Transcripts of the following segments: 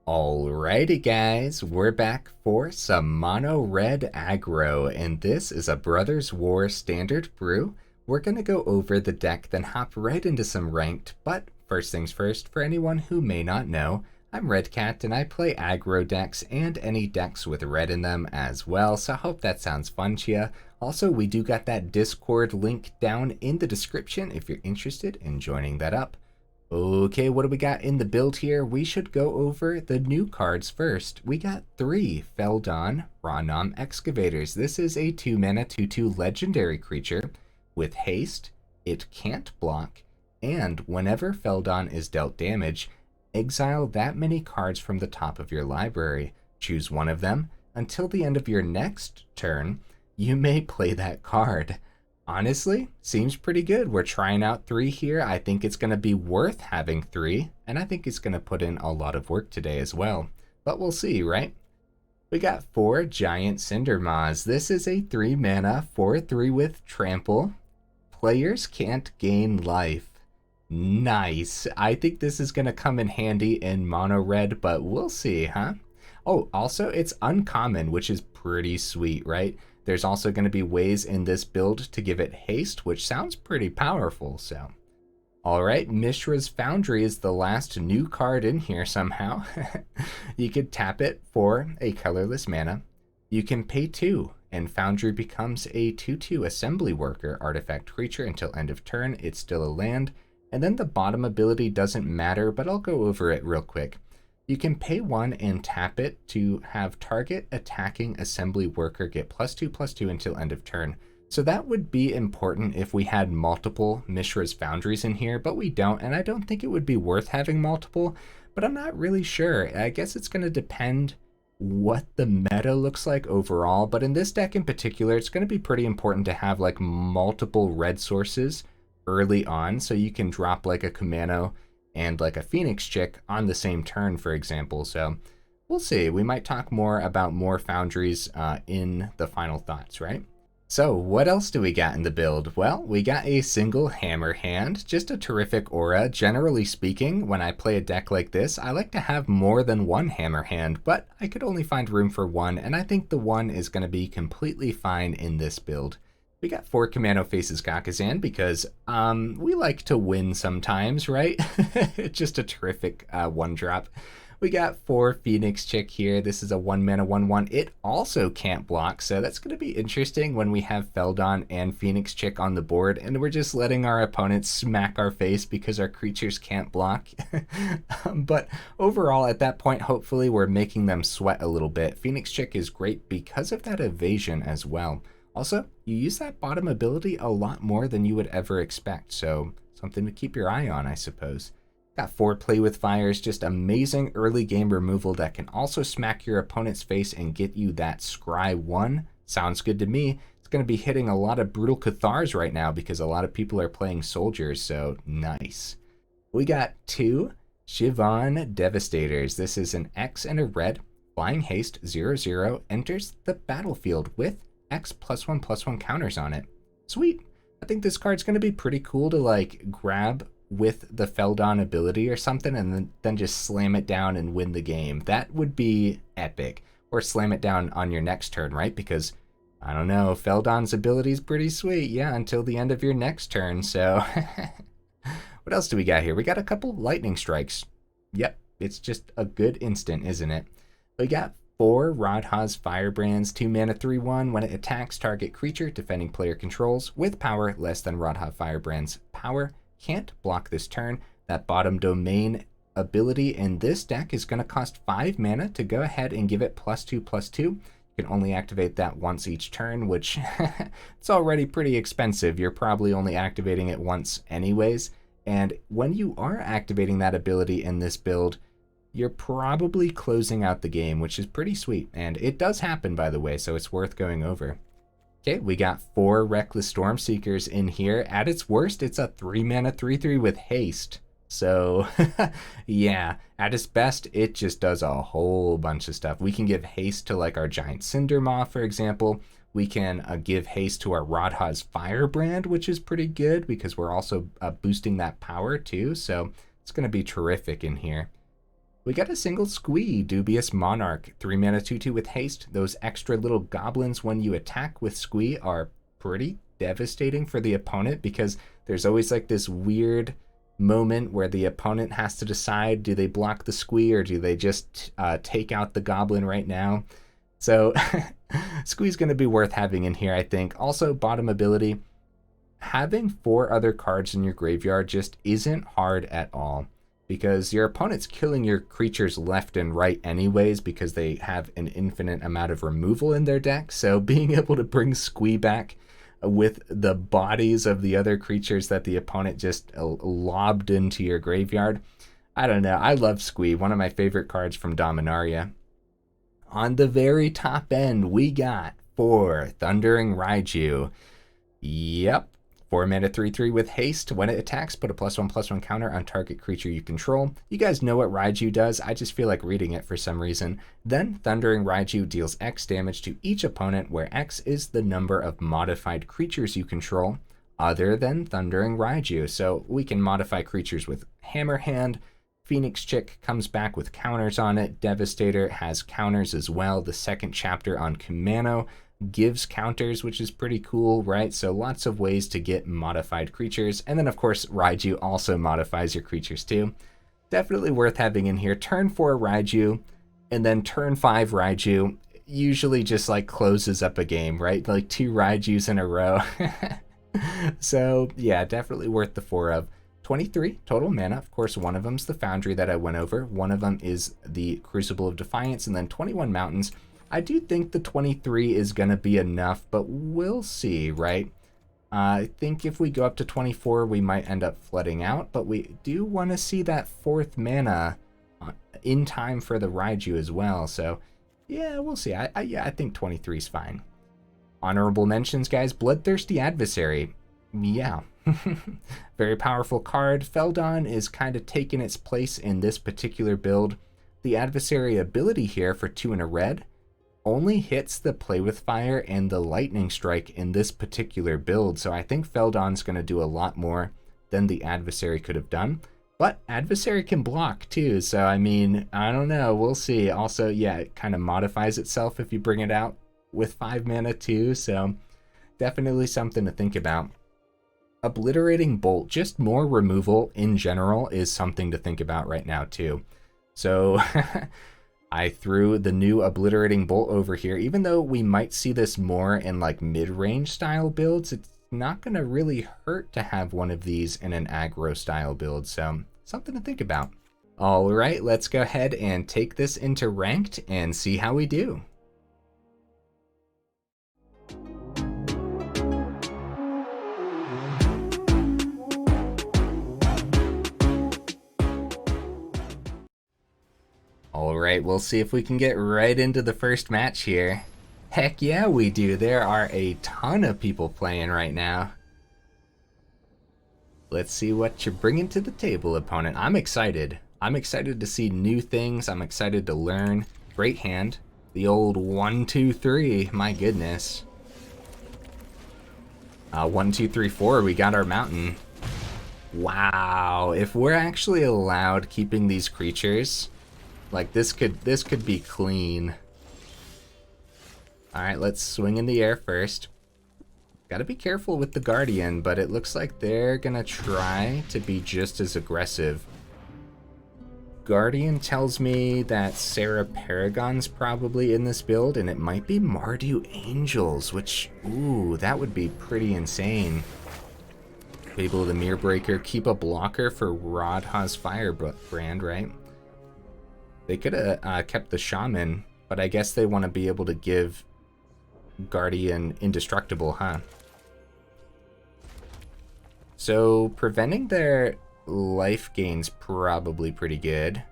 Alrighty guys, we're back for some mono red aggro, and this is a Brothers War standard brew. We're gonna go over the deck, then hop right into some ranked, but first things first, for anyone who may not know, I'm Red Cat and I play aggro decks and any decks with red in them as well, so I hope that sounds fun to you. Also, we do got that Discord link down in the description if you're interested in joining that up. Okay, what do we got in the build here? We should go over the new cards first. We got 3 Feldon Ronom Excavators. This is a 2-mana 2/2 legendary creature with haste. It can't block, and whenever Feldon is dealt damage, exile that many cards from the top of your library. Choose one of them. Until the end of your next turn, you may play that card. Honestly, seems pretty good. We're trying out 3 here. I think it's going to be worth having 3, and I think it's going to put in a lot of work today as well. But we'll see, right? We got 4 Giant Cindermaws. This is a 3-mana 4/3 with trample. Players can't gain life. Nice. I think this is going to come in handy in mono red, but we'll see, huh? Oh, also it's uncommon, which is pretty sweet, right? There's also going to be ways in this build to give it haste, which sounds pretty powerful, so. Alright, Mishra's Foundry is the last new card in here somehow. You could tap it for a colorless mana. You can pay 2, and Foundry becomes a 2/2 assembly worker artifact creature until end of turn. It's still a land. And then the bottom ability doesn't matter, but I'll go over it real quick. You can pay 1 and tap it to have target attacking assembly worker get +2/+2 until end of turn. So that would be important if we had multiple Mishra's Foundries in here, but we don't, and I don't think it would be worth having multiple, but I'm not really sure. I guess it's going to depend what the meta looks like overall, but in this deck in particular, it's going to be pretty important to have like multiple red sources early on, so you can drop like a Kumano and like a Phoenix Chick on the same turn, for example. So we'll see. We might talk more about more Foundries in the final thoughts, right? So what else do we got in the build? Well, we got a single Hammerhand, just a terrific aura. Generally speaking, when I play a deck like this, I like to have more than one Hammerhand, but I could only find room for one, and I think the one is going to be completely fine in this build. We got 4 Kumano faces Kakkazan because we like to win sometimes, right? Just a terrific 1-drop. We got 4 Phoenix Chick here. This is a 1-mana 1/1. It also can't block, so that's going to be interesting when we have Feldon and Phoenix Chick on the board, and we're just letting our opponents smack our face because our creatures can't block. But overall, at that point, hopefully we're making them sweat a little bit. Phoenix Chick is great because of that evasion as well. Also, you use that bottom ability a lot more than you would ever expect, so something to keep your eye on, I suppose. Got 4 Play with Fires, just amazing early game removal that can also smack your opponent's face and get you that Scry 1. Sounds good to me. It's going to be hitting a lot of Brutal Cathars right now because a lot of people are playing soldiers, so nice. We got 2 Shivan Devastators. This is an X and a red, flying haste 0/0, enters the battlefield with X +1/+1 counters on it. Sweet. I think this card's going to be pretty cool to like grab with the Feldon ability or something and then just slam it down and win the game. That would be epic. Or slam it down on your next turn, right? Because, I don't know, Feldon's ability is pretty sweet. Yeah, until the end of your next turn. So, what else do we got here? We got a couple lightning strikes. Yep, it's just a good instant, isn't it? We got 4 Radha's Firebrands, 2-mana 3/1. When it attacks target creature defending player controls with power less than Radha Firebrand's power, can't block this turn. That bottom domain ability in this deck is going to cost 5 mana to go ahead and give it +2/+2. You can only activate that once each turn, which it's already pretty expensive. You're probably only activating it once anyways. And when you are activating that ability in this build, you're probably closing out the game, which is pretty sweet. And it does happen, by the way, so it's worth going over. Okay, we got 4 Reckless Stormseekers in here. At its worst, it's a 3-mana 3/3 with haste. So, yeah, at its best, it just does a whole bunch of stuff. We can give haste to like our Giant Cindermaw, for example. We can give haste to our Radha's Firebrand, which is pretty good because we're also boosting that power too. So it's going to be terrific in here. We got a single Squee, Dubious Monarch, 3 mana 2/2 with haste. Those extra little goblins when you attack with Squee are pretty devastating for the opponent, because there's always like this weird moment where the opponent has to decide, do they block the Squee or do they just take out the goblin right now? So Squee's going to be worth having in here, I think. Also, bottom ability, having 4 other cards in your graveyard just isn't hard at all, because your opponent's killing your creatures left and right anyways because they have an infinite amount of removal in their deck. So being able to bring Squee back with the bodies of the other creatures that the opponent just lobbed into your graveyard, I don't know. I love Squee, one of my favorite cards from Dominaria. On the very top end, we got 4 Thundering Raiju. Yep. 4 mana 3/3 with haste. When it attacks, put a +1/+1 counter on target creature you control. You guys know what Raiju does. I just feel like reading it for some reason. Then Thundering Raiju deals X damage to each opponent, where X is the number of modified creatures you control other than Thundering Raiju. So we can modify creatures with Hammerhand. Phoenix Chick comes back with counters on it. Devastator has counters as well. The second chapter on Kumano gives counters, which is pretty cool, right? So lots of ways to get modified creatures. And then of course Raiju also modifies your creatures too. Definitely worth having in here. Turn 4 Raiju and then turn 5 Raiju usually just like closes up a game, right? Like 2 Raijus in a row. So yeah, definitely worth the 4 of. 23 total mana. Of course, one of them's the Foundry that I went over. One of them is the Crucible of Defiance, and then 21 Mountains. I do think the 23 is going to be enough, but we'll see, right? I think if we go up to 24, we might end up flooding out, but we do want to see that 4th mana in time for the Raiju as well. So yeah, we'll see. I think 23 is fine. Honorable mentions, guys. Bloodthirsty Adversary. Yeah. Very powerful card. Feldon is kind of taking its place in this particular build. The Adversary ability here for 2 and a red only hits the Play with Fire and the Lightning Strike in this particular build. So I think Feldon's going to do a lot more than the Adversary could have done. But Adversary can block too. So I mean, I don't know. We'll see. Also, yeah, it kind of modifies itself if you bring it out with 5 mana too. So definitely something to think about. Obliterating Bolt, just more removal in general, is something to think about right now too. So I threw the new Obliterating Bolt over here. Even though we might see this more in like mid-range style builds, it's not going to really hurt to have one of these in an aggro style build. So something to think about. All right, let's go ahead and take this into ranked and see how we do. Alright, we'll see if we can get right into the first match here. Heck yeah, we do. There are a ton of people playing right now. Let's see what you're bringing to the table, opponent. I'm excited. I'm excited to see new things. I'm excited to learn. Great hand. The old 1, 2, 3. My goodness. 1, 2, 3, 4. We got our mountain. Wow. If we're actually allowed keeping these creatures, like this could be clean. All right, let's swing in the air first. Gotta be careful with the Guardian, but it looks like they're gonna try to be just as aggressive. Guardian tells me that Sarah Paragon's probably in this build, and it might be Mardu Angels, which, ooh, that would be pretty insane. Fable of the Mirror Breaker, keep a blocker for Radha's Firebrand, right? They could have kept the Shaman, but I guess they want to be able to give Guardian indestructible, huh? So preventing their life gain's probably pretty good.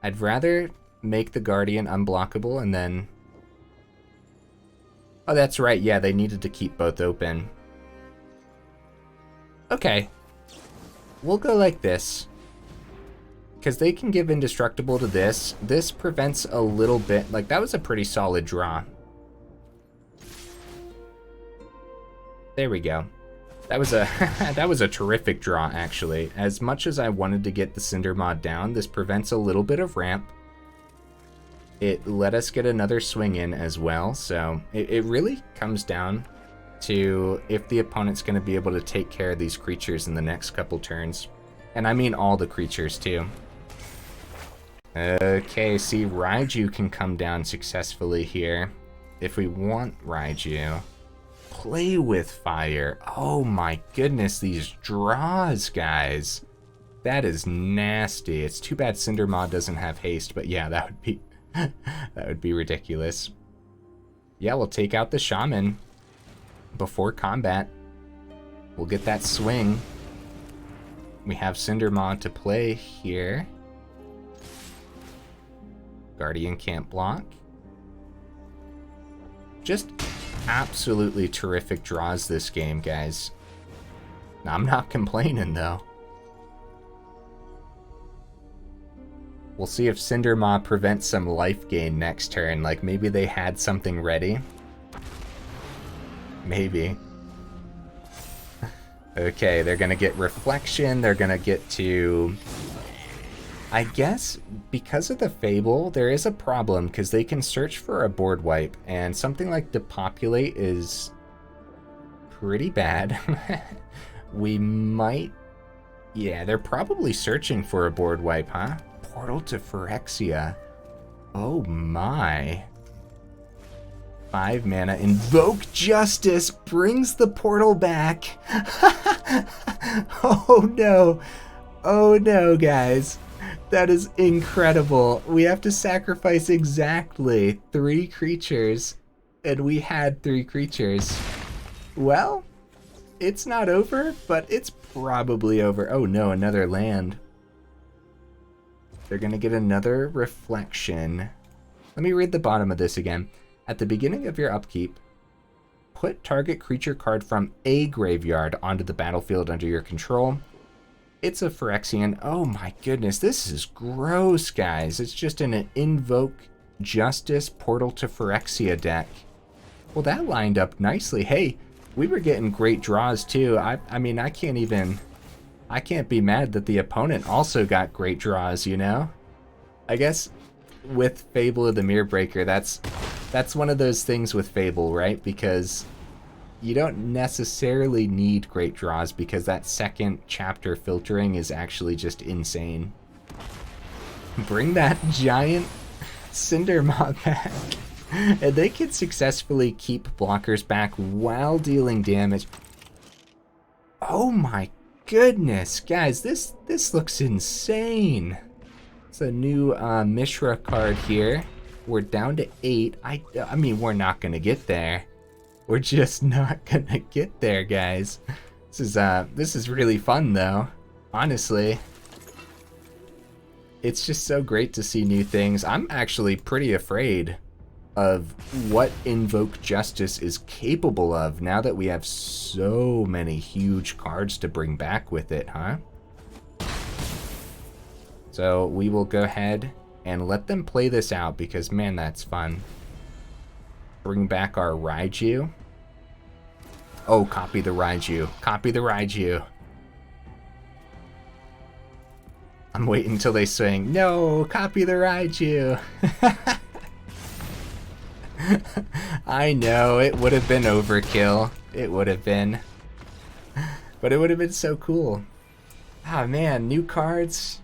I'd rather make the Guardian unblockable and then... Oh, that's right. Yeah, they needed to keep both open. Okay. We'll go like this. Because they can give indestructible to this. This prevents a little bit. Like, that was a pretty solid draw. There we go. That was a that was a terrific draw, actually. As much as I wanted to get the Cindermaw down, this prevents a little bit of ramp. It let us get another swing in as well, so it really comes down to if the opponent's going to be able to take care of these creatures in the next couple turns. And I mean all the creatures, too. Okay, see, Raiju can come down successfully here. If we want Raiju. Play with fire. Oh my goodness, these draws, guys. That is nasty. It's too bad Cindermaw doesn't have haste, but yeah, that would be that would be ridiculous. Yeah, we'll take out the Shaman before combat. We'll get that swing. We have Cindermaw to play here. Guardian can't block. Just absolutely terrific draws this game, guys. I'm not complaining, though. We'll see if Cindermaw prevents some life gain next turn. Like, maybe they had something ready. Maybe. Okay, they're gonna get Reflection. They're gonna get to... I guess because of the Fable, there is a problem because they can search for a board wipe, and something like Depopulate is pretty bad. We might... Yeah, they're probably searching for a board wipe, huh? Portal to Phyrexia. Oh my. 5 mana. Invoke Justice brings the portal back. Oh no. Oh no, guys. That is incredible. We have to sacrifice exactly 3 creatures, and we had 3 creatures. Well, it's not over, but it's probably over. Oh no, another land. They're gonna get another Reflection. Let me read the bottom of this again. At the beginning of your upkeep, put target creature card from a graveyard onto the battlefield under your control. It's a Phyrexian. Oh my goodness, this is gross, guys. It's just an Invoke Justice Portal to Phyrexia deck. Well, that lined up nicely. Hey, we were getting great draws too. I mean, I can't be mad that the opponent also got great draws, you know? I guess with Fable of the Mirror Breaker, that's one of those things with Fable, right? Because you don't necessarily need great draws because that second chapter filtering is actually just insane. Bring that Giant Cindermaw back. And they can successfully keep blockers back while dealing damage. Oh my goodness, guys, this looks insane. It's a new Mishra card here. We're down to 8. I mean, we're not gonna get there. We're just not gonna get there, guys. This is really fun, though. Honestly, it's just so great to see new things. I'm actually pretty afraid of what Invoke Justice is capable of now that we have so many huge cards to bring back with it, huh? So we will go ahead and let them play this out because, man, that's fun. Bring back our Raiju. Oh, copy the Raiju. Copy the Raiju. I'm waiting until they swing. No, copy the Raiju. I know, it would have been overkill. It would have been. But it would have been so cool. Ah, man, new cards.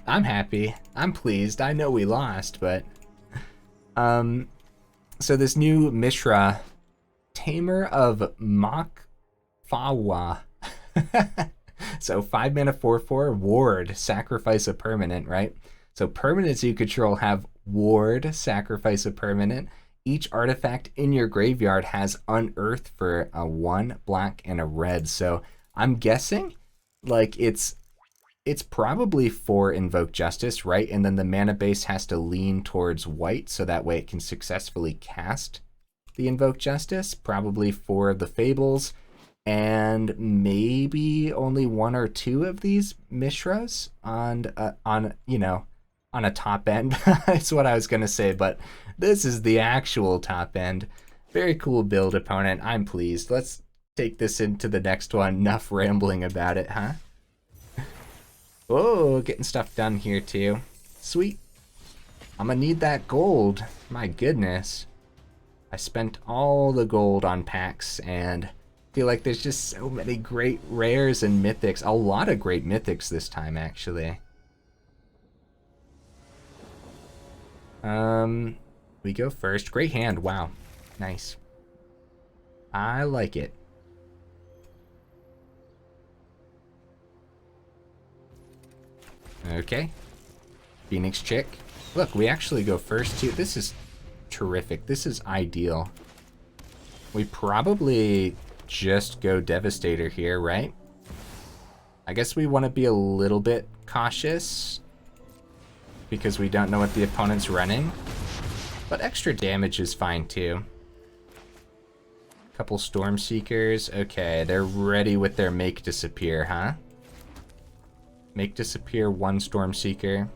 I'm happy. I'm pleased. I know we lost, but... So this new Mishra, Tamer of Makfawa. So 5 mana 4/4, ward, sacrifice a permanent, right? So permanents you control have ward, sacrifice a permanent. Each artifact in your graveyard has unearth for a 1 black and a red. So I'm guessing like it's probably for Invoke Justice, right? And then the mana base has to lean towards white so that way it can successfully cast the Invoke Justice, probably for the Fables, and maybe only 1 or 2 of these Mishras on you know, on a top end. That's what I was gonna say, but this is the actual top end. Very cool build, opponent. I'm pleased. Let's take this into the next one. Enough rambling about it, huh? Oh, getting stuff done here too. Sweet. I'm gonna need that gold. My goodness. I spent all the gold on packs and feel like there's just so many great rares and mythics. A lot of great mythics this time, actually. We go first. Great hand. Wow. Nice. I like it. Okay. Phoenix Chick. Look, we actually go first too. This is terrific. This is ideal. We probably just go Devastator here, right? I guess we want to be a little bit cautious because we don't know what the opponent's running. But extra damage is fine too. Couple Stormseekers. Okay, they're ready with their Make Disappear, huh? Make Disappear one Stormseeker.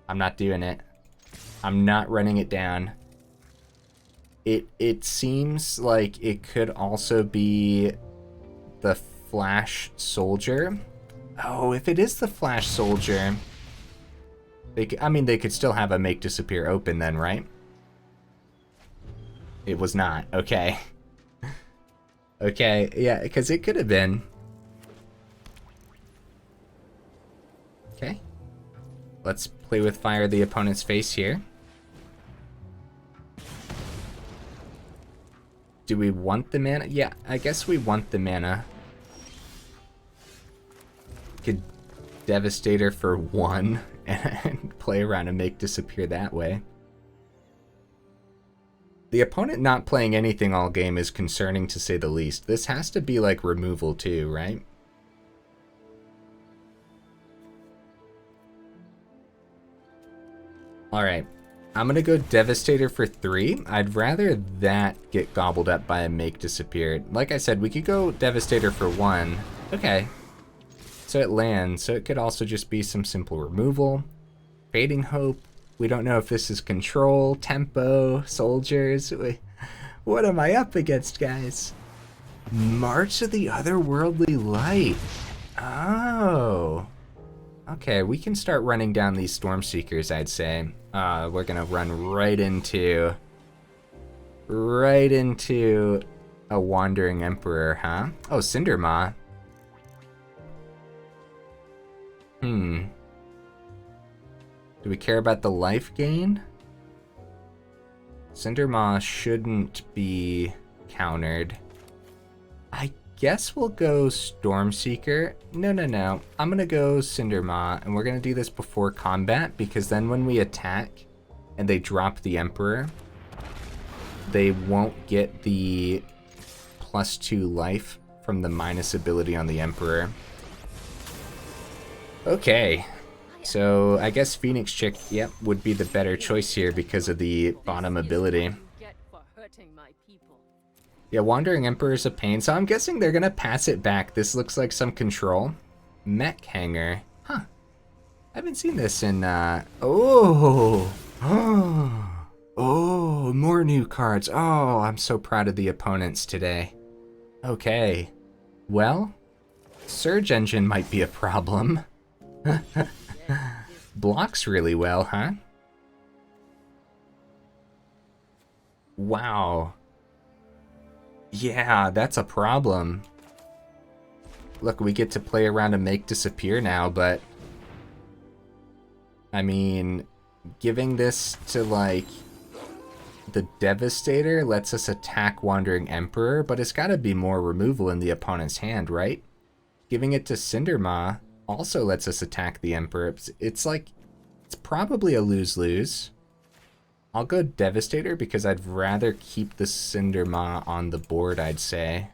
I'm not doing it. I'm not running it down. It seems like it could also be the Flash Soldier. Oh, if it is the Flash Soldier, I mean, they could still have a Make Disappear open then, right? It was not. Okay. Okay, yeah, because it could have been. Okay. Let's play with Fire the opponent's face here. Do we want the mana? Yeah, I guess we want the mana. Could Devastator for one and play around and Make Disappear that way. The opponent not playing anything all game is concerning to say the least. This has to be like removal too, right? Alright, I'm gonna go Devastator for 3. I'd rather that get gobbled up by a Make Disappear. Like I said, we could go Devastator for 1. Okay. So it lands, so it could also just be some simple removal. Fading Hope. We don't know if this is control, tempo, soldiers. What am I up against, guys? March of the Otherworldly Light. Oh. Okay, we can start running down these Stormseekers, I'd say. We're gonna run right into a Wandering Emperor, huh? Oh, Cindermaw. Do we care about the life gain? Cindermaw shouldn't be countered. I guess we'll go Stormseeker. No. I'm gonna go Cindermaw, and we're gonna do this before combat, because then when we attack and they drop the Emperor, they won't get the +2 life from the minus ability on the Emperor. Okay. So I guess Phoenix Chick, yep, would be the better choice here because of the bottom ability. Yeah, Wandering Emperor's a pain, so I'm guessing they're gonna pass it back. This looks like some control. Mech Hanger. Huh. I haven't seen this in, Oh! Oh, more new cards. Oh, I'm so proud of the opponents today. Okay. Well, Surge Engine might be a problem. Blocks really well, huh? Wow. Yeah, that's a problem. Look, we get to play around and Make Disappear now, but I mean, giving this to, like, the Devastator lets us attack Wandering Emperor, but it's gotta be more removal in the opponent's hand, right? Giving it to Cindermaw also lets us attack the Emperor. It's like, it's probably a lose-lose. I'll go Devastator because I'd rather keep the Cindermaw on the board, I'd say.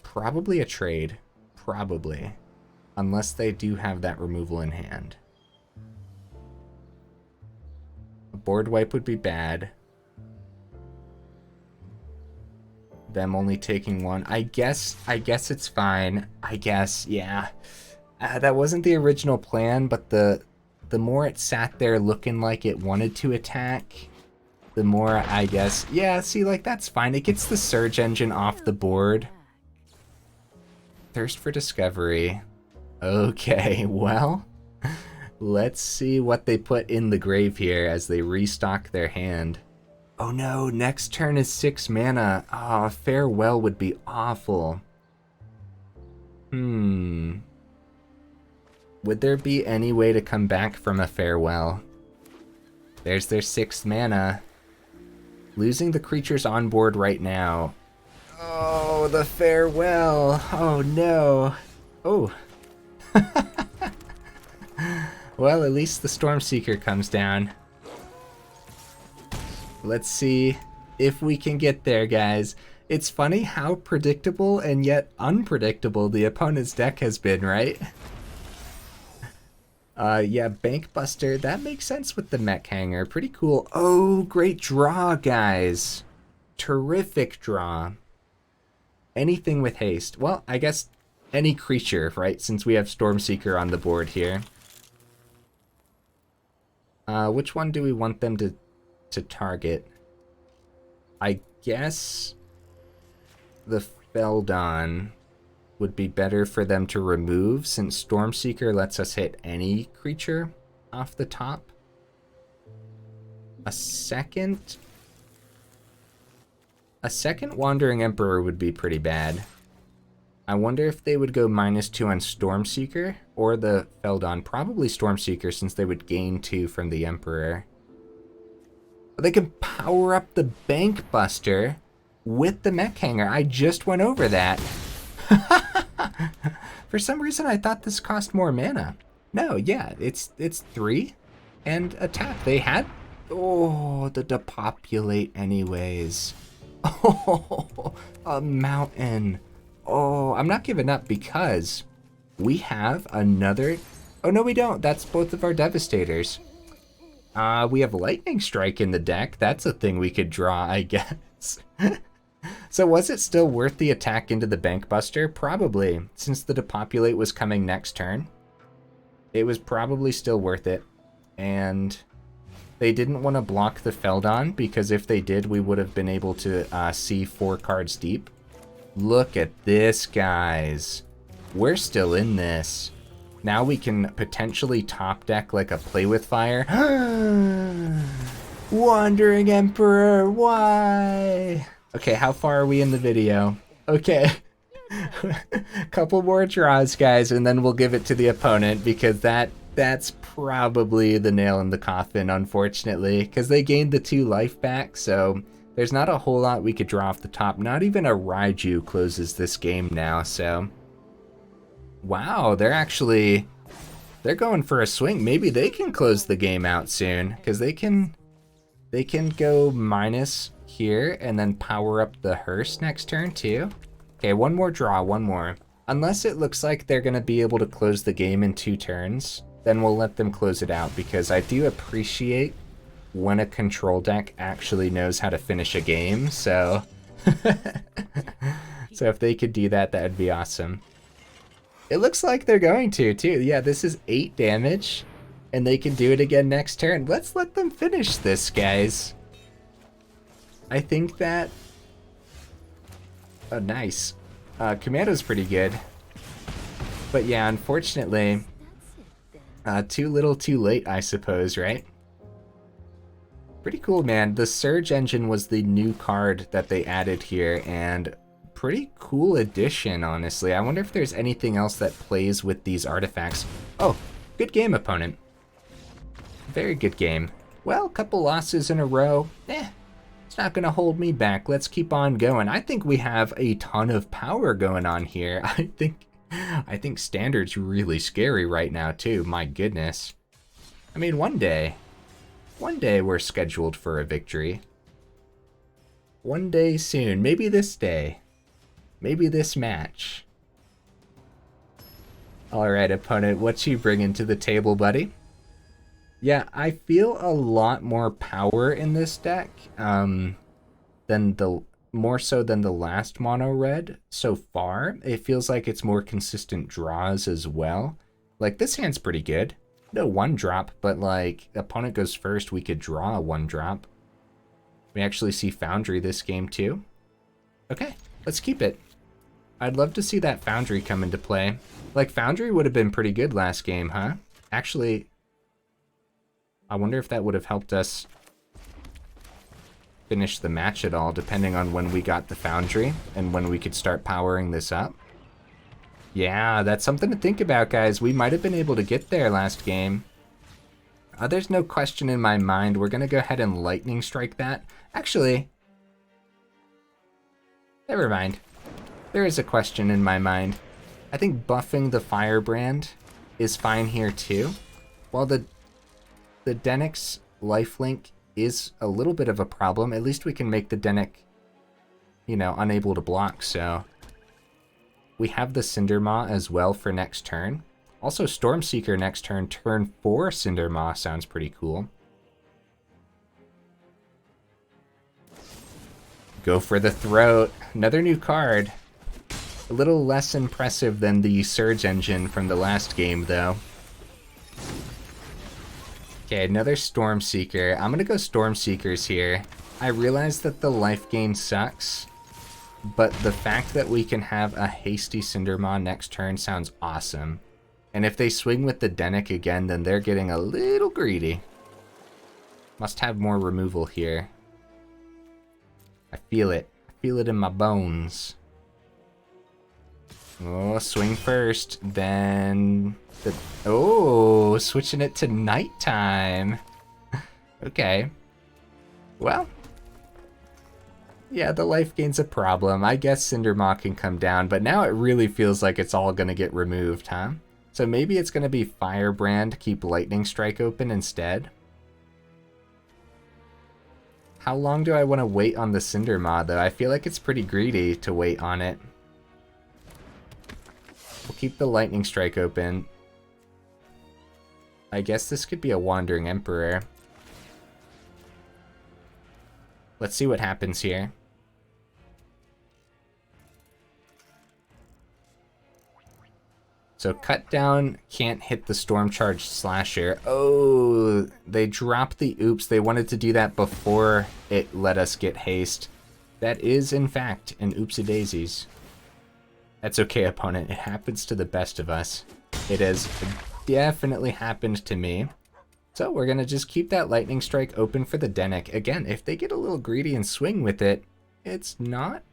Probably a trade. Probably. Unless they do have that removal in hand. A board wipe would be bad. Them only taking one. I guess it's fine. I guess, yeah. That wasn't the original plan, but the more it sat there looking like it wanted to attack, the more, I guess. Yeah, see, like, that's fine. It gets the Surge Engine off the board. Thirst for Discovery. Okay, well, let's see what they put in the grave here as they restock their hand. Oh no, next turn is 6 mana. Ah, Farewell would be awful. Would there be any way to come back from a Farewell? There's their 6th mana. Losing the creatures on board right now. Oh, the Farewell. Oh no. Oh. Well, at least the Stormseeker comes down. Let's see if we can get there, guys. It's funny how predictable and yet unpredictable the opponent's deck has been, right? Yeah, Bankbuster, that makes sense with the Mech Hanger. Pretty cool. Oh, great draw, guys. Terrific draw. Anything with haste. Well, I guess any creature, right? Since we have Stormseeker on the board here. Which one do we want them to target? I guess the Feldon would be better for them to remove, since Stormseeker lets us hit any creature off the top. A second Wandering Emperor would be pretty bad. I wonder if they would go -2 on Stormseeker or the Feldon. Probably Stormseeker, since they would gain 2 from the Emperor. They can power up the Bankbuster with the Mech Hanger. I just went over that. For some reason, I thought this cost more mana. No, yeah, it's 3 and a tap. They had... Oh, the Depopulate anyways. Oh, a mountain. Oh, I'm not giving up because we have another... Oh, no, we don't. That's both of our Devastators. We have Lightning Strike in the deck. That's a thing we could draw, I guess. So was it still worth the attack into the Bankbuster? Probably, since the Depopulate was coming next turn. It was probably still worth it. And they didn't want to block the Feldon, because if they did, we would have been able to see 4 cards deep. Look at this, guys. We're still in this. Now we can potentially top deck like a Play with Fire. Wandering Emperor, why? Okay, how far are we in the video? Okay. Couple more draws, guys, and then we'll give it to the opponent, because that's probably the nail in the coffin, unfortunately, because they gained the 2 life back, so there's not a whole lot we could draw off the top. Not even a Raiju closes this game now, so... Wow, they're going for a swing. Maybe they can close the game out soon, because they can go minus here and then power up the Hearse next turn too. Okay, one more draw, one more. Unless it looks like they're going to be able to close the game in 2 turns, then we'll let them close it out, because I do appreciate when a control deck actually knows how to finish a game, so... So if they could do that, that would be awesome. It looks like they're going to, too. Yeah, this is 8 damage, and they can do it again next turn. Let's let them finish this, guys. I think that... Oh, nice. Kumano's pretty good. But yeah, unfortunately, too little too late, I suppose, right? Pretty cool, man. The Surge Engine was the new card that they added here, and pretty cool addition, honestly. I wonder if there's anything else that plays with these artifacts. Oh, good game, opponent. Very good game. Well, a couple losses in a row. It's not gonna hold me back. Let's keep on going. I think we have a ton of power going on here. I think Standard's really scary right now, too. My goodness. I mean, one day we're scheduled for a victory. One day soon. Maybe this day. Maybe this match. Alright, opponent, what you bringing to the table, buddy? Yeah, I feel a lot more power in this deck, more so than the last mono red so far. It feels like it's more consistent draws as well. Like, this hand's pretty good. No 1-drop, but like, opponent goes first, we could draw a 1-drop. We actually see Foundry this game too. Okay, let's keep it. I'd love to see that Foundry come into play. Like, Foundry would have been pretty good last game, huh? Actually, I wonder if that would have helped us finish the match at all, depending on when we got the Foundry and when we could start powering this up. Yeah, that's something to think about, guys. We might have been able to get there last game. There's no question in my mind. We're going to go ahead and Lightning Strike that. Actually, never mind. There is a question in my mind. I think buffing the Firebrand is fine here too. While the Dennick's lifelink is a little bit of a problem, at least we can make the Dennick, you know, unable to block, so. We have the Cindermaw as well for next turn. Also, Stormseeker next turn, turn 4 Cindermaw sounds pretty cool. Go for the throat. Another new card. A little less impressive than the Surge Engine from the last game, though. Okay, another Stormseeker. I'm gonna go Stormseekers here. I realize that the life gain sucks, but the fact that we can have a hasty Cindermaw next turn sounds awesome. And if they swing with the Dennick again, then they're getting a little greedy. Must have more removal here. I feel it. I feel it in my bones. Oh, swing first, then the... Oh, switching it to nighttime. Okay. Well. Yeah, the life gain's a problem. I guess Cindermaw can come down, but now it really feels like it's all going to get removed, huh? So maybe it's going to be Firebrand, keep Lightning Strike open instead. How long do I want to wait on the Cindermaw, though? I feel like it's pretty greedy to wait on it. We'll keep the Lightning Strike open. I guess this could be a Wandering Emperor. Let's see what happens here. So cut down can't hit the Storm Charge Slasher. Oh, they dropped the oops. They wanted to do that before it let us get haste. That is, in fact, an oopsie-daisies. That's okay, opponent. It happens to the best of us. It has definitely happened to me. So we're going to just keep that Lightning Strike open for the Dennick. Again, if they get a little greedy and swing with it, it's not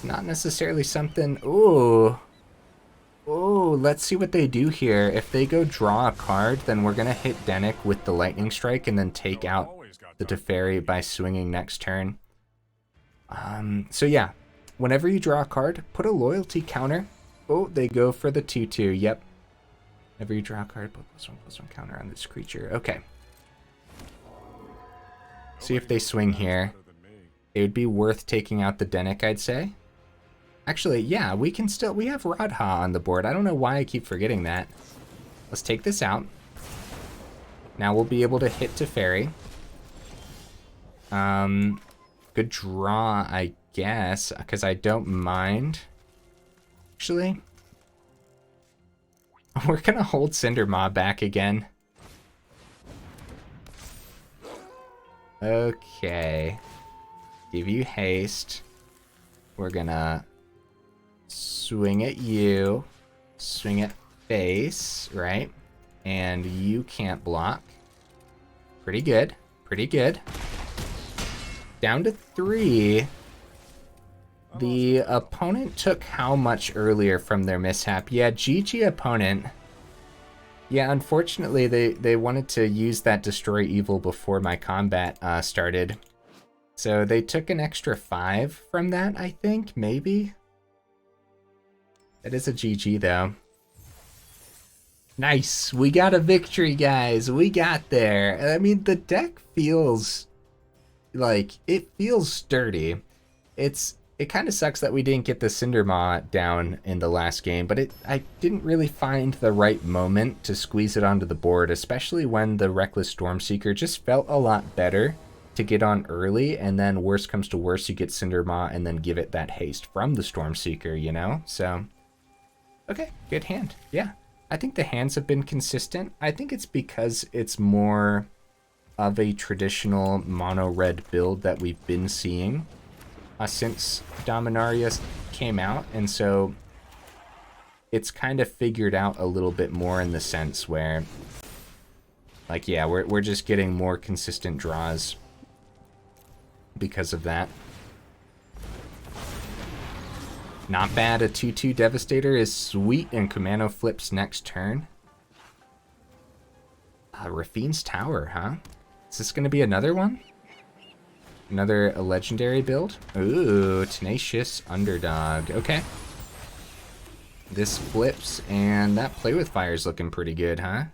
necessarily something... Ooh. Oh, let's see what they do here. If they go draw a card, then we're going to hit Dennick with the Lightning Strike and then take out the Teferi by swinging next turn. So yeah, whenever you draw a card, put a loyalty counter. Oh, they go for the 2/2. Yep. Whenever you draw a card, put +1/+1 counter on this creature. Okay. See if they swing here. It would be worth taking out the Dennick, I'd say. Actually, yeah, we have Radha on the board. I don't know why I keep forgetting that. Let's take this out. Now we'll be able to hit Teferi. Good draw, I guess, because I don't mind. Actually, we're gonna hold Cindermaw back again. Okay. Give you haste. We're gonna swing at you, swing at face, right? And you can't block. Pretty good, pretty good. Down to 3. The opponent took how much earlier from their mishap? Yeah, GG opponent. Yeah, unfortunately, they wanted to use that Destroy Evil before my combat started. So they took an extra 5 from that, I think, maybe? That is a GG, though. Nice! We got a victory, guys! We got there! I mean, the deck feels... like, it feels sturdy. It kind of sucks that we didn't get the Cindermaw down in the last game, but I didn't really find the right moment to squeeze it onto the board, especially when the Reckless Stormseeker just felt a lot better to get on early, and then worst comes to worst, you get Cindermaw and then give it that haste from the Stormseeker, you know? So, okay, good hand. Yeah, I think the hands have been consistent. I think it's because it's more of a traditional mono red build that we've been seeing since Dominaria came out, and so it's kind of figured out a little bit more in the sense where, like, yeah, we're just getting more consistent draws because of that. Not bad. A 2/2 Devastator is sweet, and Kumano flips next turn. Rafine's Tower, huh? Is this going to be another one? Another legendary build? Ooh, Tenacious Underdog. Okay. This flips, and that Play with Fire is looking pretty good, huh?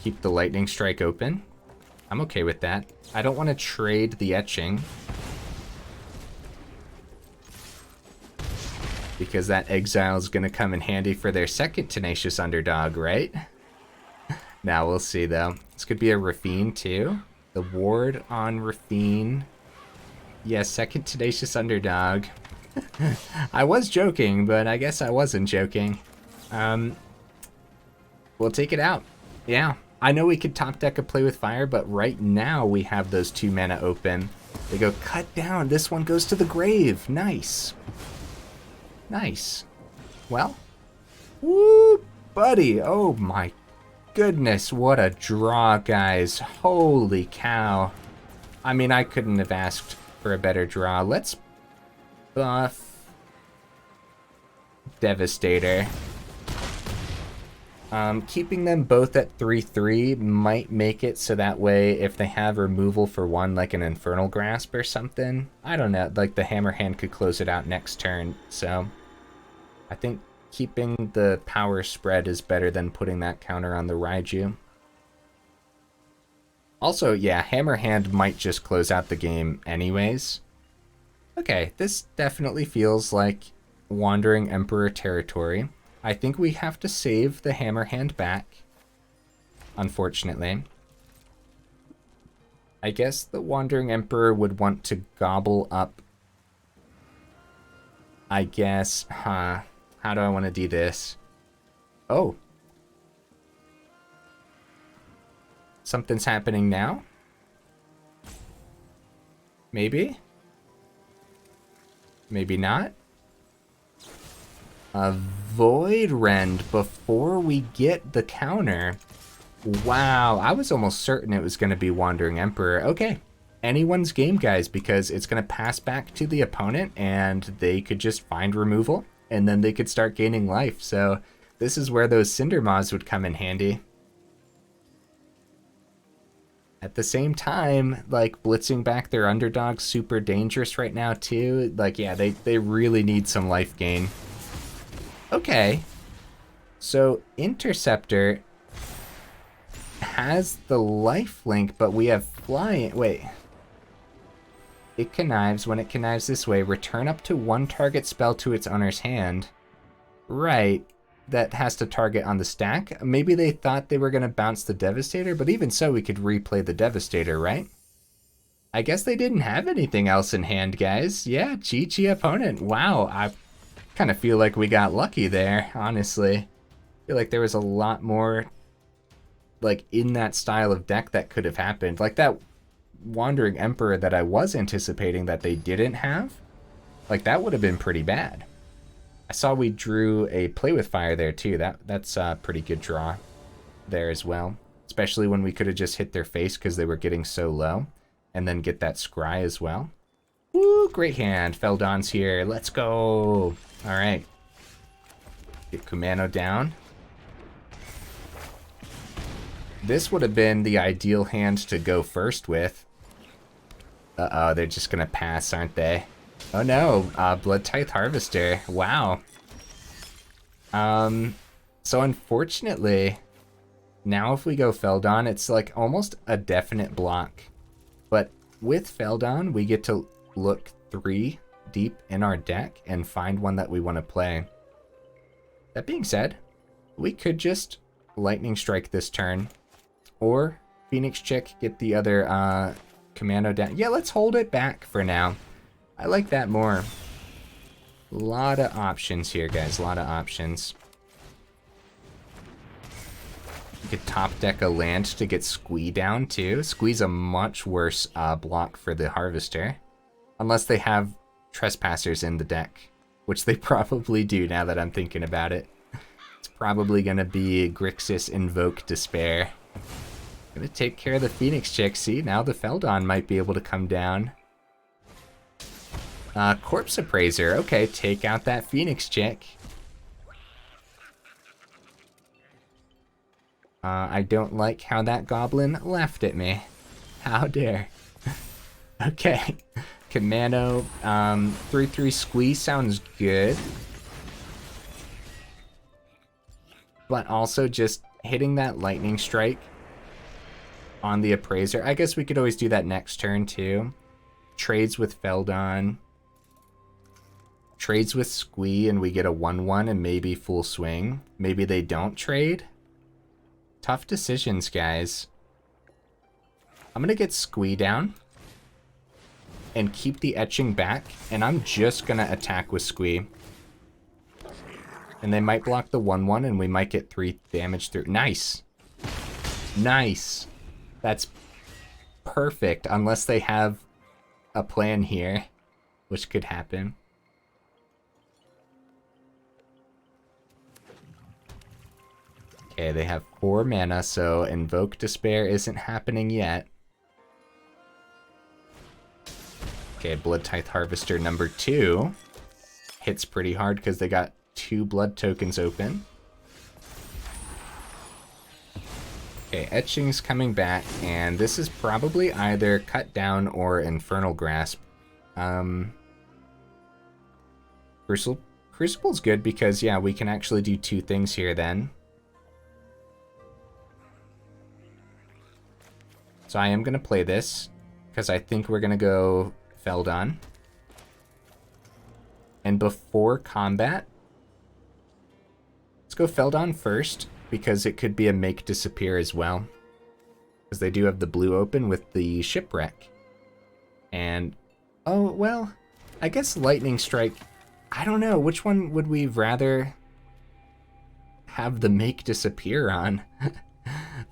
Keep the Lightning Strike open. I'm okay with that. I don't want to trade the Etching, because that Exile is going to come in handy for their second Tenacious Underdog, right? Now we'll see, though. This could be a Rafine, too. The ward on Rafine. Yeah, second Tenacious Underdog. I was joking, but I guess I wasn't joking. We'll take it out. Yeah, I know we could top deck a Play with Fire, but right now we have those 2 mana open. They go cut down. This one goes to the grave. Nice. Nice. Well, woo, buddy. Oh my goodness, what a draw, guys. Holy cow. I mean, I couldn't have asked for a better draw. Let's buff Devastator. Keeping them both at 3/3 might make it so that way if they have removal for one, like an Infernal Grasp or something, I don't know, like the Hammerhand could close it out next turn. So I think keeping the power spread is better than putting that counter on the Raiju. Also, yeah, Hammerhand might just close out the game anyways. Okay, this definitely feels like Wandering Emperor territory. I think we have to save the Hammerhand back, unfortunately. I guess the Wandering Emperor would want to gobble up, I guess, huh? How do I want to do this? Oh. Something's happening now? Maybe? Maybe not? A Void Rend before we get the counter. Wow, I was almost certain it was going to be Wandering Emperor. Okay, anyone's game, guys, because it's going to pass back to the opponent and they could just find removal and then they could start gaining life. So this is where those Cindermaws would come in handy. At the same time, like, blitzing back their underdog's super dangerous right now too. Like, yeah, they really need some life gain. Okay, so Interceptor has the life link, but we have flying. Wait. It connives. When it connives this way, return up to 1 target spell to its owner's hand. Right. That has to target on the stack. Maybe they thought they were going to bounce the Devastator, but even so, we could replay the Devastator, right? I guess they didn't have anything else in hand, guys. Yeah, GG opponent. Wow, I kind of feel like we got lucky there, honestly. I feel like there was a lot more, like, in that style of deck that could have happened. Like that Wandering Emperor that I was anticipating that they didn't have. Like, that would have been pretty bad. I saw we drew a Play with Fire there too. That's a pretty good draw there as well. Especially when we could have just hit their face because they were getting so low. And then get that Scry as well. Woo, great hand. Feldon's here. Let's go. Alright. Get Kumano down. This would have been the ideal hand to go first with. Uh-oh, they're just gonna pass, aren't they? Oh no, Blood Tithe Harvester. Wow. So unfortunately, now if we go Feldon, it's like almost a definite block. But with Feldon, we get to look 3 deep in our deck and find one that we want to play. That being said, we could just Lightning Strike this turn, or Phoenix Chick, get the other Commando down. Yeah, let's hold it back for now. I like that more. A lot of options here, guys. A lot of options. could top deck a land to get Squee down too. Squee's a much worse block for the Harvester. Unless they have Trespassers in the deck, which they probably do now that I'm thinking about it. It's probably going to be Grixis Invoke Despair. Gonna take care of the Phoenix chick. See, now the Feldon might be able to come down. Corpse Appraiser. Okay, take out that Phoenix chick. I don't like how that goblin laughed at me. How dare. Okay. Kumano, 3/3 Squee sounds good. But also just hitting that lightning strike on the Appraiser. I guess we could always do that next turn too. Trades with Feldon. Trades with Squee and we get a 1/1 and maybe full swing. Maybe they don't trade. Tough decisions, guys. I'm gonna get Squee down and keep the etching back, and I'm just gonna attack with Squee. And they might block the 1/1 and we might get 3 damage through. Nice. Nice. That's perfect, unless they have a plan here, which could happen. Okay, they have 4 mana, so Invoke Despair isn't happening yet. Okay, Blood Tithe Harvester number 2 hits pretty hard because they got 2 blood tokens open. Okay, Etching's coming back, and this is probably either Cut Down or Infernal Grasp. Crucible's good because, yeah, we can actually do 2 things here then. So I am going to play this, because I think we're going to go Feldon. And before combat, let's go Feldon first, because it could be a Make Disappear as well. Because they do have the blue open with the Shipwreck. And, oh, well, I guess Lightning Strike, I don't know, which one would we rather have the Make Disappear on?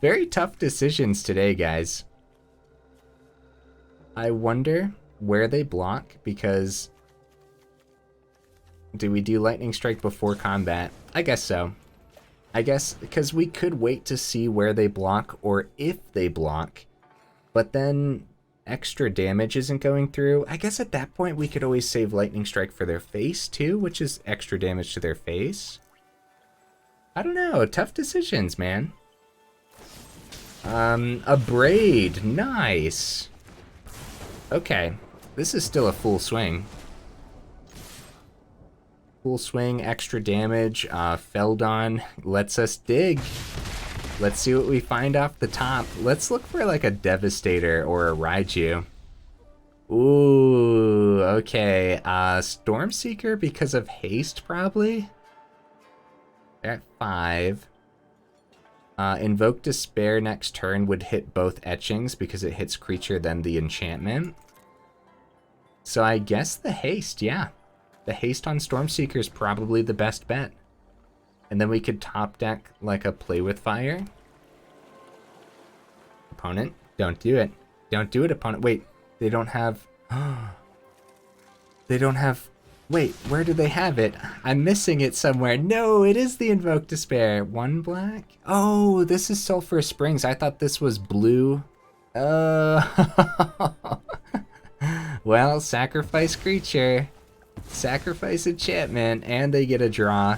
Very tough decisions today, guys. I wonder where they block, because do we do Lightning Strike before combat? I guess so. I guess because we could wait to see where they block or if they block, but then extra damage isn't going through. I guess at that point we could always save Lightning Strike for their face too, which is extra damage to their face. I don't know. Tough decisions, man. A Braid. Nice. Okay. This is still a full swing. Full swing, extra damage. Feldon lets us dig. Let's see what we find off the top. Let's look for like a Devastator or a Raiju. Ooh, okay. Stormseeker because of haste, probably. They're at 5. Invoke Despair next turn would hit both etchings because it hits creature then the enchantment. So I guess the haste, yeah. The haste on Stormseeker is probably the best bet. And then we could top deck like a Play with Fire. Opponent, don't do it. Don't do it, opponent. Wait, they don't have... they don't have... Wait, where do they have it? I'm missing it somewhere. No, it is the Invoke Despair. 1 black? Oh, this is Sulphur Springs. I thought this was blue. Well, sacrifice creature. Sacrifice enchantment, and they get a draw.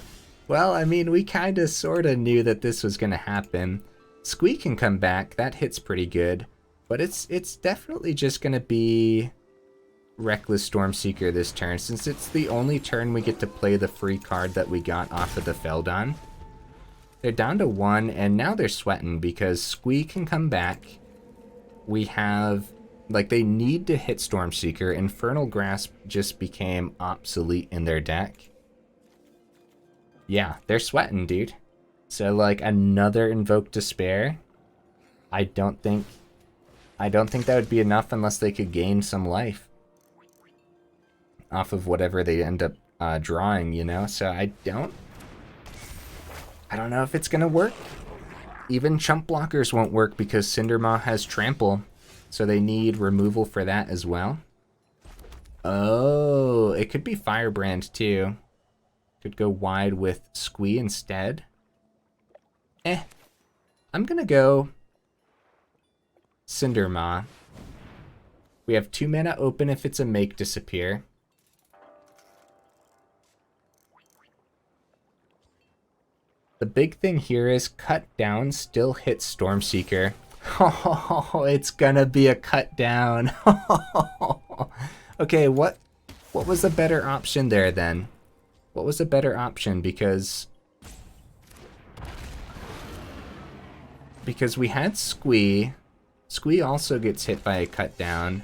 Well, I mean, we kind of sort of knew that this was going to happen. Squee can come back. That hits pretty good. But it's definitely just going to be Reckless Stormseeker this turn, since it's the only turn we get to play the free card that we got off of the Feldon. They're down to 1, and now they're sweating because Squee can come back. We have... Like, they need to hit Stormseeker. Infernal Grasp just became obsolete in their deck. Yeah, they're sweating, dude. So, like, another Invoke Despair. I don't think that would be enough unless they could gain some life off of whatever they end up drawing, you know? So I don't know if it's gonna work. Even chump blockers won't work because Cindermaw has trample, so they need removal for that as well. Oh, it could be Firebrand too. Could go wide with Squee instead. I'm gonna go Cindermaw. We have 2 mana open if it's a make disappear. The big thing here is cut down still hits Stormseeker. Oh, it's gonna be a cut down. Okay, what was a better option there then? What was a better option? Because we had Squee. Squee also gets hit by a cut down.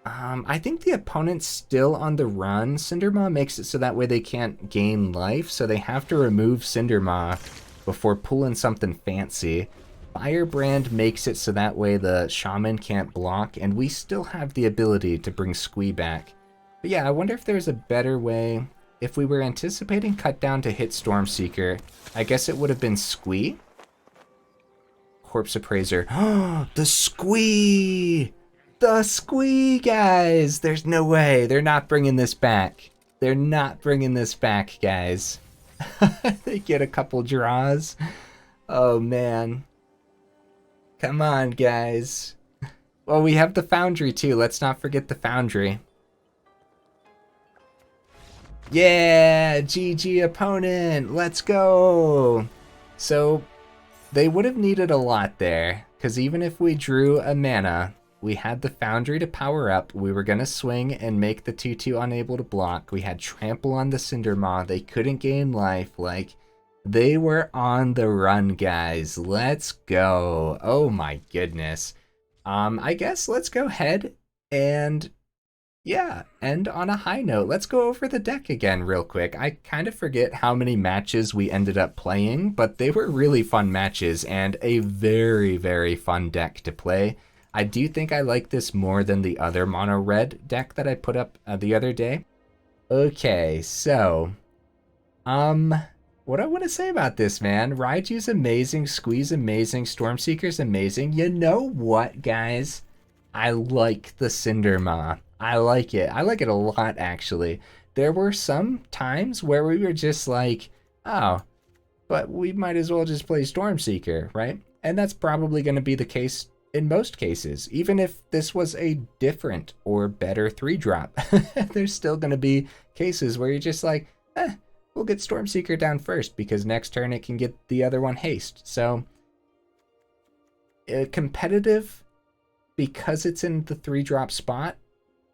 I think the opponent's still on the run. Cindermaw makes it so that way they can't gain life, so they have to remove Cindermaw before pulling something fancy. Firebrand makes it so that way the Shaman can't block, and we still have the ability to bring Squee back. But yeah, I wonder if there's a better way. If we were anticipating cut down to hit Stormseeker, I guess it would have been Squee. Corpse Appraiser. Oh, the Squee! The Squee, guys! There's no way. They're not bringing this back. They're not bringing this back, guys. They get a couple draws. Oh, man. Come on, guys. Well, we have the Foundry, too. Let's not forget the Foundry. Yeah! GG opponent! Let's go! So, they would have needed a lot there, because even if we drew a mana, we had the Foundry to power up. We were going to swing and make the 2/2 unable to block. We had trample on the Cindermaw. They couldn't gain life. Like, they were on the run, guys. Let's go. Oh my goodness. I guess let's go ahead and, yeah, end on a high note. Let's go over the deck again real quick. I kind of forget how many matches we ended up playing, but they were really fun matches and a very, very fun deck to play. I do think I like this more than the other mono red deck that I put up the other day. Okay, so, what I want to say about this, man, Raiju's amazing, Squee's amazing, Stormseeker's amazing. You know what, guys? I like the Cindermaw. I like it. I like it a lot, actually. There were some times where we were just like, oh, but we might as well just play Stormseeker, right? And that's probably going to be the case in most cases. Even if this was a different or better 3-drop, there's still going to be cases where you're just like, we'll get Stormseeker down first because next turn it can get the other one haste. So, competitive because it's in the 3-drop spot,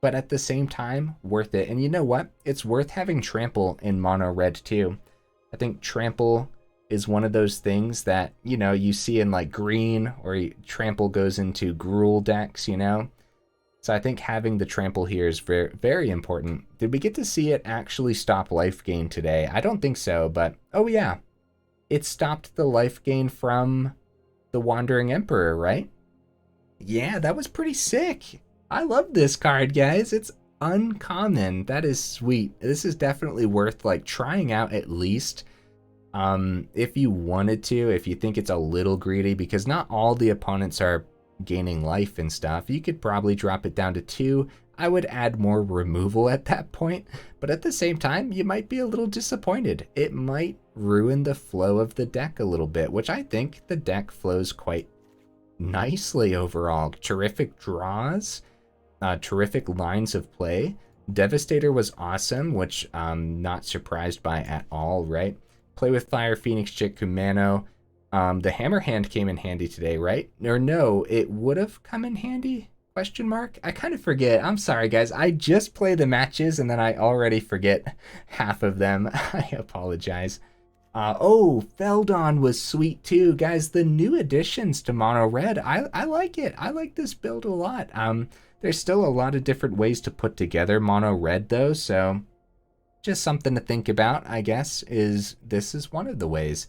but at the same time, worth it. And you know what? It's worth having trample in mono red too. I think trample is one of those things that, you know, you see in like green, or trample goes into Gruul decks, you know? So I think having the trample here is very, very important. Did we get to see it actually stop life gain today? I don't think so, but oh yeah. It stopped the life gain from the Wandering Emperor, right? Yeah, that was pretty sick. I love this card, guys. It's uncommon. That is sweet. This is definitely worth like trying out at least. If you wanted to, if you think it's a little greedy, because not all the opponents are gaining life and stuff, you could probably drop it down to 2. I would add more removal at that point, but at the same time, you might be a little disappointed. It might ruin the flow of the deck a little bit, which I think the deck flows quite nicely overall. Terrific draws, terrific lines of play. Devastator was awesome, which I'm not surprised by at all, right? Play with Fire, Phoenix, Chick, Kumano. The Hammerhand came in handy today, right? Or no, it would have come in handy? Question mark? I kind of forget. I'm sorry, guys. I just play the matches and then I already forget half of them. I apologize. Oh, Feldon was sweet too. Guys, the new additions to Mono Red, I like it. I like this build a lot. There's still a lot of different ways to put together Mono Red though, so just something to think about, I guess, is this is one of the ways.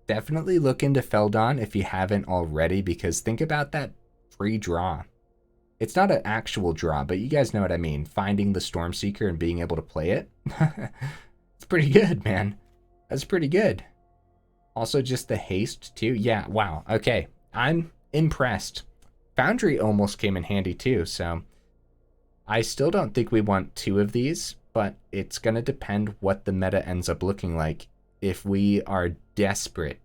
Definitely look into Feldon if you haven't already, because think about that free draw. It's not an actual draw, but you guys know what I mean. Finding the Stormseeker and being able to play it. It's pretty good, man. That's pretty good. Also, just the haste, too. Yeah, wow. Okay, I'm impressed. Foundry almost came in handy, too, so I still don't think we want 2 of these, but it's going to depend what the meta ends up looking like. If we are desperate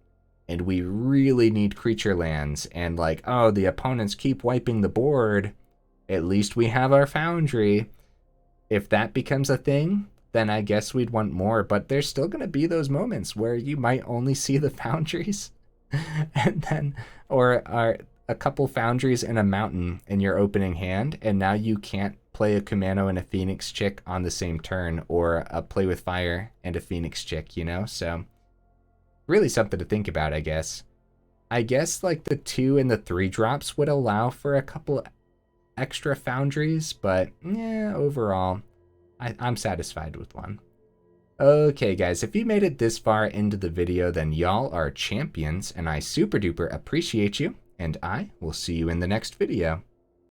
and we really need creature lands and like, oh, the opponents keep wiping the board, at least we have our Foundry. If that becomes a thing, then I guess we'd want more, but there's still going to be those moments where you might only see the Foundries and then, or are a couple Foundries in a mountain in your opening hand, and now you can't play a Kumano and a Phoenix Chick on the same turn, or a Play with Fire and a Phoenix Chick, you know? So really something to think about, I guess. I guess like the 2 and the 3 drops would allow for a couple extra Foundries, but yeah, overall, I'm satisfied with 1. Okay, guys, if you made it this far into the video, then y'all are champions, and I super duper appreciate you, and I will see you in the next video.